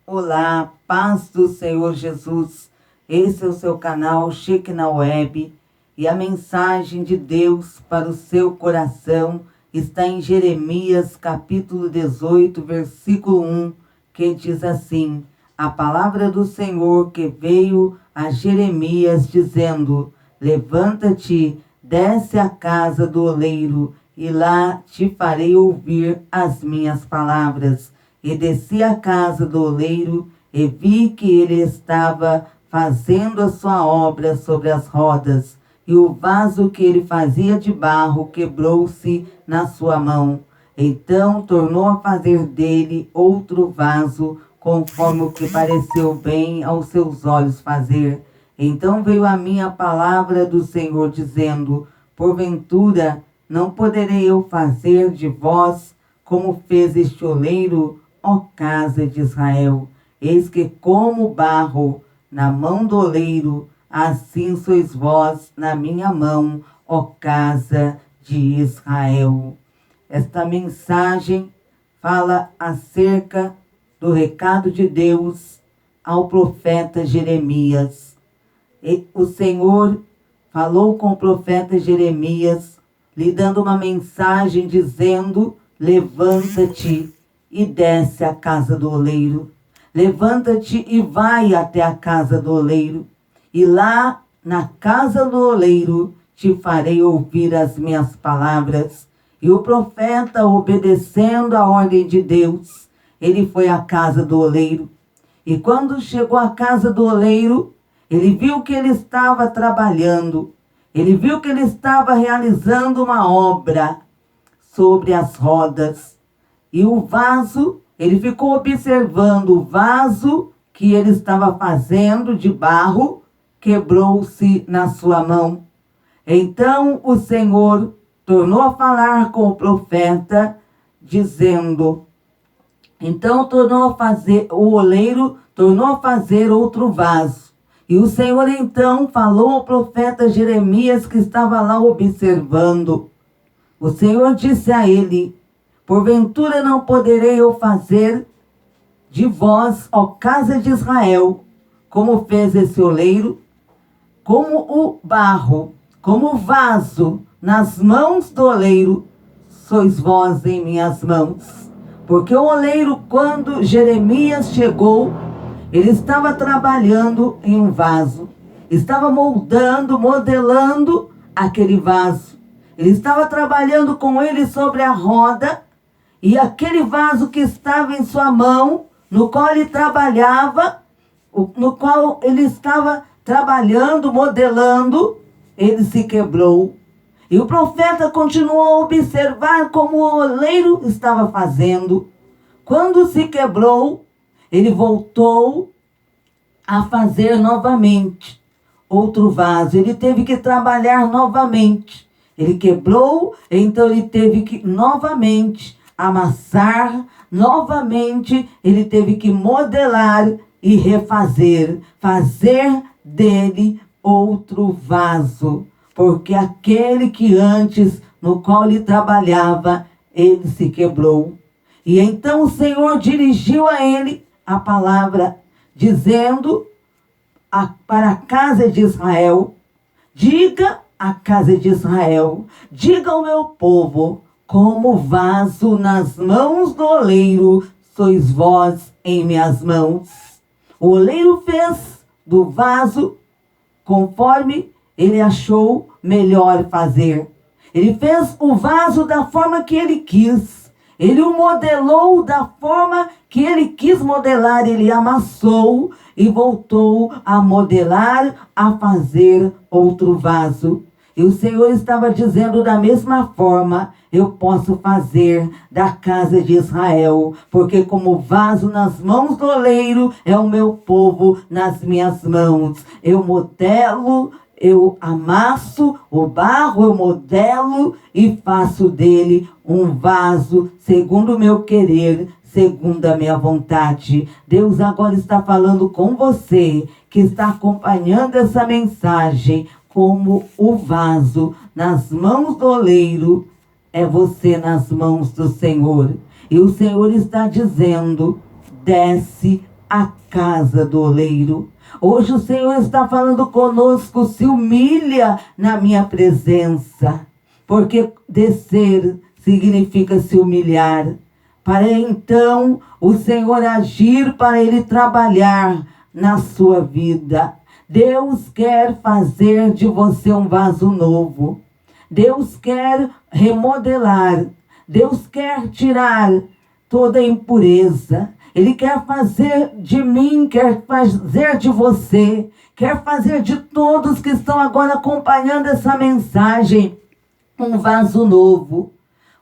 Olá, paz do Senhor Jesus. Esse é o seu canal Shekinah Web e a mensagem de Deus para o seu coração está em Jeremias capítulo 18, versículo 1, que diz assim: a palavra do Senhor que veio a Jeremias dizendo: levanta-te, desce à casa do oleiro e lá te farei ouvir as minhas palavras. E desci à casa do oleiro e vi que ele estava fazendo a sua obra sobre as rodas, e o vaso que ele fazia de barro quebrou-se na sua mão. Então tornou a fazer dele outro vaso, conforme o que pareceu bem aos seus olhos fazer. Então veio a mim a palavra do Senhor, dizendo: porventura não poderei eu fazer de vós como fez este oleiro, ó casa de Israel? Eis que como barro na mão do oleiro, assim sois vós na minha mão, ó casa de Israel. Esta mensagem fala acerca do recado de Deus ao profeta Jeremias. E o Senhor falou com o profeta Jeremias, lhe dando uma mensagem dizendo: levanta-te e desce à casa do oleiro. Levanta-te e vai até a casa do oleiro. E lá na casa do oleiro te farei ouvir as minhas palavras. E o profeta, obedecendo a ordem de Deus, ele foi à casa do oleiro. E quando chegou à casa do oleiro, ele viu que ele estava trabalhando. Ele viu que ele estava realizando uma obra sobre as rodas. E o vaso, ele ficou observando o vaso que ele estava fazendo de barro, quebrou-se na sua mão. Então o Senhor tornou a falar com o profeta, dizendo: então o oleiro tornou a fazer outro vaso. E o Senhor então falou ao profeta Jeremias, que estava lá observando. O Senhor disse a ele: porventura não poderei eu fazer de vós, ó casa de Israel, como fez esse oleiro? Como o barro, como o vaso nas mãos do oleiro, sois vós em minhas mãos. Porque o oleiro, quando Jeremias chegou, ele estava trabalhando em um vaso, estava moldando, modelando aquele vaso. Ele estava trabalhando com ele sobre a roda, e aquele vaso que estava em sua mão, no qual ele trabalhava, no qual ele estava trabalhando, modelando, ele se quebrou. E o profeta continuou a observar como o oleiro estava fazendo. Quando se quebrou, ele voltou a fazer novamente outro vaso. Ele teve que trabalhar novamente. Ele quebrou, então ele teve que novamente amassar, novamente ele teve que modelar e refazer, fazer dele outro vaso. Porque aquele que antes, no qual ele trabalhava, ele se quebrou. E então o Senhor dirigiu a ele a palavra, dizendo para a casa de Israel: diga à casa de Israel, diga ao meu povo, como vaso nas mãos do oleiro, sois vós em minhas mãos. O oleiro fez do vaso conforme ele achou melhor fazer. Ele fez o vaso da forma que ele quis. Ele o modelou da forma que ele quis modelar. Ele amassou e voltou a modelar, a fazer outro vaso. E o Senhor estava dizendo: da mesma forma, eu posso fazer da casa de Israel, porque como vaso nas mãos do oleiro, é o meu povo nas minhas mãos. Eu modelo, eu amasso o barro, eu modelo e faço dele um vaso segundo o meu querer, segundo a minha vontade. Deus agora está falando com você que está acompanhando essa mensagem. Como o vaso nas mãos do oleiro, é você nas mãos do Senhor. E o Senhor está dizendo: desce a casa do oleiro. Hoje o Senhor está falando conosco: se humilha na minha presença, porque descer significa se humilhar, para então o Senhor agir, para Ele trabalhar na sua vida. Deus quer fazer de você um vaso novo. Deus quer remodelar. Deus quer tirar toda a impureza. Ele quer fazer de mim, quer fazer de você, quer fazer de todos que estão agora acompanhando essa mensagem um vaso novo.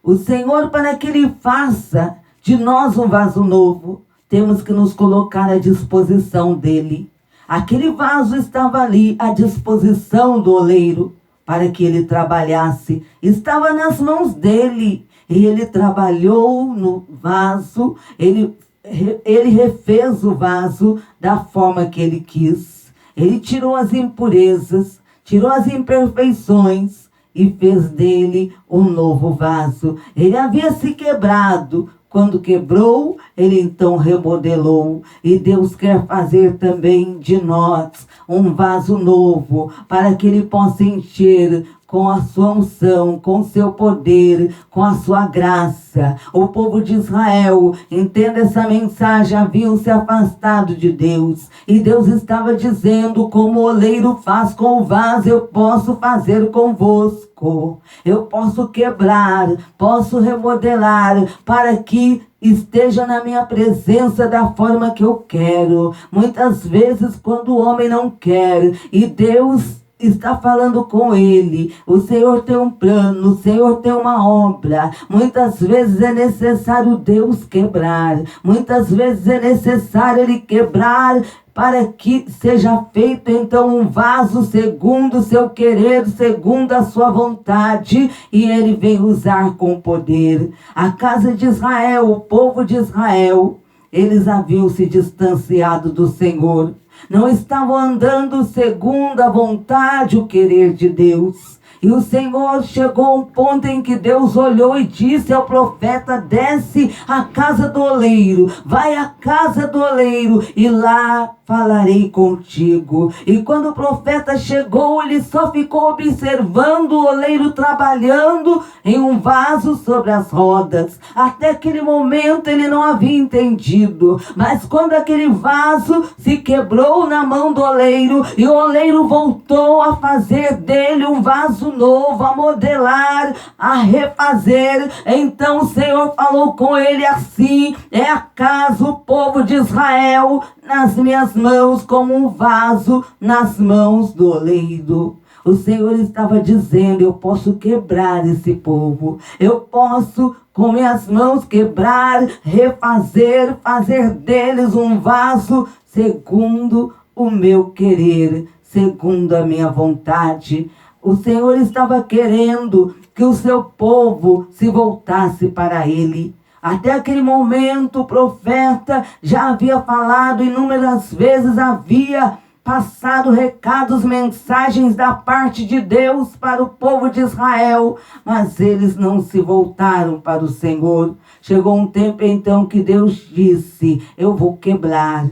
O Senhor, para que Ele faça de nós um vaso novo, temos que nos colocar à disposição dEle. Aquele vaso estava ali à disposição do oleiro para que ele trabalhasse. Estava nas mãos dele. E ele trabalhou no vaso, ele refez o vaso da forma que ele quis. Ele tirou as impurezas, tirou as imperfeições e fez dele um novo vaso. Ele havia se quebrado. Quando quebrou, ele então remodelou. E Deus quer fazer também de nós um vaso novo, para que Ele possa encher com a sua unção, com o seu poder, com a sua graça. O povo de Israel, entenda essa mensagem, haviam se afastado de Deus. E Deus estava dizendo: como o oleiro faz com o vaso, eu posso fazer convosco. Eu posso quebrar, posso remodelar, para que esteja na minha presença da forma que eu quero. Muitas vezes, quando o homem não quer, e Deus está falando com ele, o Senhor tem um plano, o Senhor tem uma obra. Muitas vezes é necessário Deus quebrar, muitas vezes é necessário Ele quebrar, para que seja feito então um vaso segundo o seu querer, segundo a sua vontade, e Ele vem usar com poder. A casa de Israel, o povo de Israel, eles haviam se distanciado do Senhor. Não estavam andando segundo a vontade, o querer de Deus. E o Senhor chegou a um ponto em que Deus olhou e disse ao profeta: desce à casa do oleiro, vai à casa do oleiro e lá falarei contigo. E quando o profeta chegou, ele só ficou observando o oleiro trabalhando em um vaso sobre as rodas. Até aquele momento ele não havia entendido. Mas quando aquele vaso se quebrou na mão do oleiro, e o oleiro voltou a fazer dele um vaso novo, a modelar, a refazer, então o Senhor falou com ele assim: é acaso o povo de Israel nas minhas mãos como um vaso nas mãos do oleiro? O Senhor estava dizendo: eu posso quebrar esse povo, eu posso com minhas mãos quebrar, refazer, fazer deles um vaso segundo o meu querer, segundo a minha vontade. O Senhor estava querendo que o seu povo se voltasse para Ele. Até aquele momento o profeta já havia falado inúmeras vezes, havia passado recados, mensagens da parte de Deus para o povo de Israel, mas eles não se voltaram para o Senhor. Chegou um tempo então que Deus disse: eu vou quebrar,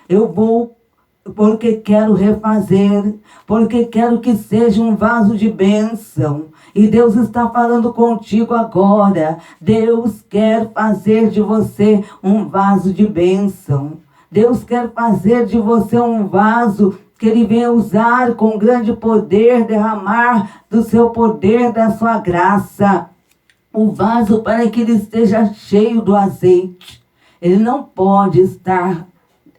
eu vou, porque quero refazer, porque quero que seja um vaso de bênção. E Deus está falando contigo agora. Deus quer fazer de você um vaso de bênção. Deus quer fazer de você um vaso que Ele venha usar com grande poder, derramar do seu poder, da sua graça. O vaso para que ele esteja cheio do azeite. Ele não pode estar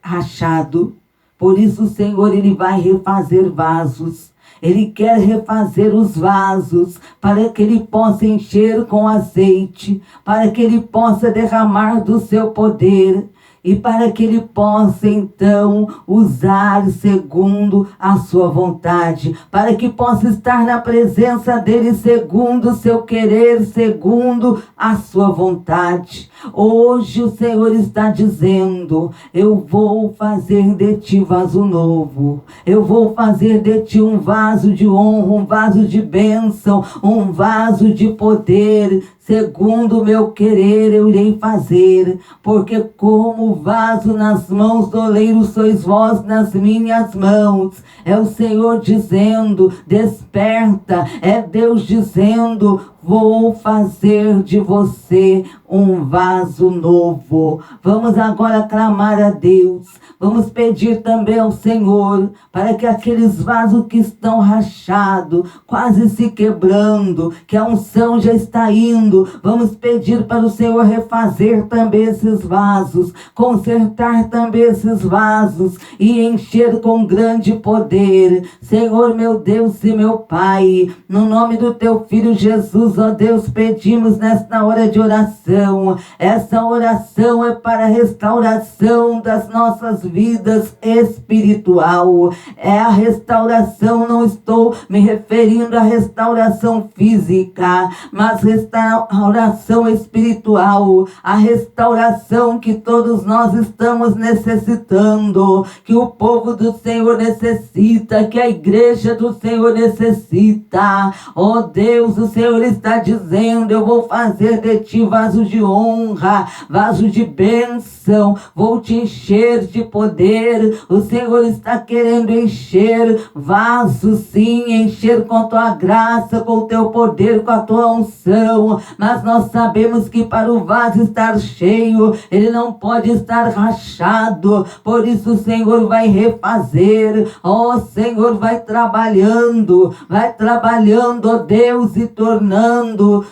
rachado. Por isso o Senhor, Ele vai refazer vasos. Ele quer refazer os vasos para que Ele possa encher com azeite, para que Ele possa derramar do seu poder e para que Ele possa então usar segundo a sua vontade, para que possa estar na presença dEle segundo o seu querer, segundo a sua vontade. Hoje o Senhor está dizendo: eu vou fazer de ti vaso novo, eu vou fazer de ti um vaso de honra, um vaso de bênção, um vaso de poder, segundo o meu querer eu irei fazer, porque como vaso nas mãos do oleiro sois vós nas minhas mãos. É o Senhor dizendo, desperta, é Deus dizendo, vou fazer de você um vaso novo. Vamos agora clamar a Deus. Vamos pedir também ao Senhor para que aqueles vasos que estão rachados, quase se quebrando, que a unção já está indo, vamos pedir para o Senhor refazer também esses vasos, consertar também esses vasos e encher com grande poder. Senhor, meu Deus e meu Pai, no nome do teu Filho Jesus, ó Deus, pedimos nesta hora de oração. Essa oração é para a restauração das nossas vidas espiritual. É a restauração, não estou me referindo à restauração física, mas restauração espiritual. A restauração que todos nós estamos necessitando, que o povo do Senhor necessita, que a igreja do Senhor necessita. Oh Deus, o Senhor está dizendo, eu vou fazer de ti vaso de honra, vaso de bênção, vou te encher de poder. O Senhor está querendo encher vaso, sim, encher com tua graça, com o teu poder, com a tua unção, mas nós sabemos que para o vaso estar cheio, ele não pode estar rachado, por isso o Senhor vai refazer. Ó Senhor, vai trabalhando, ó Deus, e tornando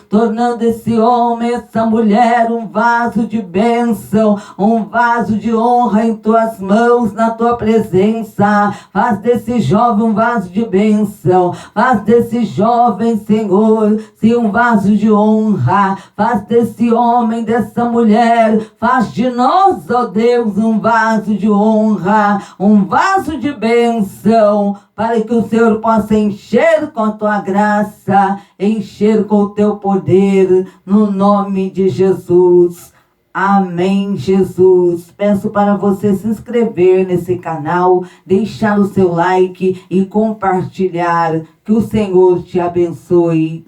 esse homem, essa mulher, um vaso de bênção, um vaso de honra em tuas mãos, na tua presença. Faz desse jovem um vaso de bênção, faz desse jovem, Senhor, sim, um vaso de honra, faz desse homem, dessa mulher, faz de nós, ó Deus, um vaso de honra, um vaso de bênção, para que o Senhor possa encher com a tua graça, encher com o teu poder, no nome de Jesus. Amém, Jesus. Peço para você se inscrever nesse canal, deixar o seu like e compartilhar. Que o Senhor te abençoe.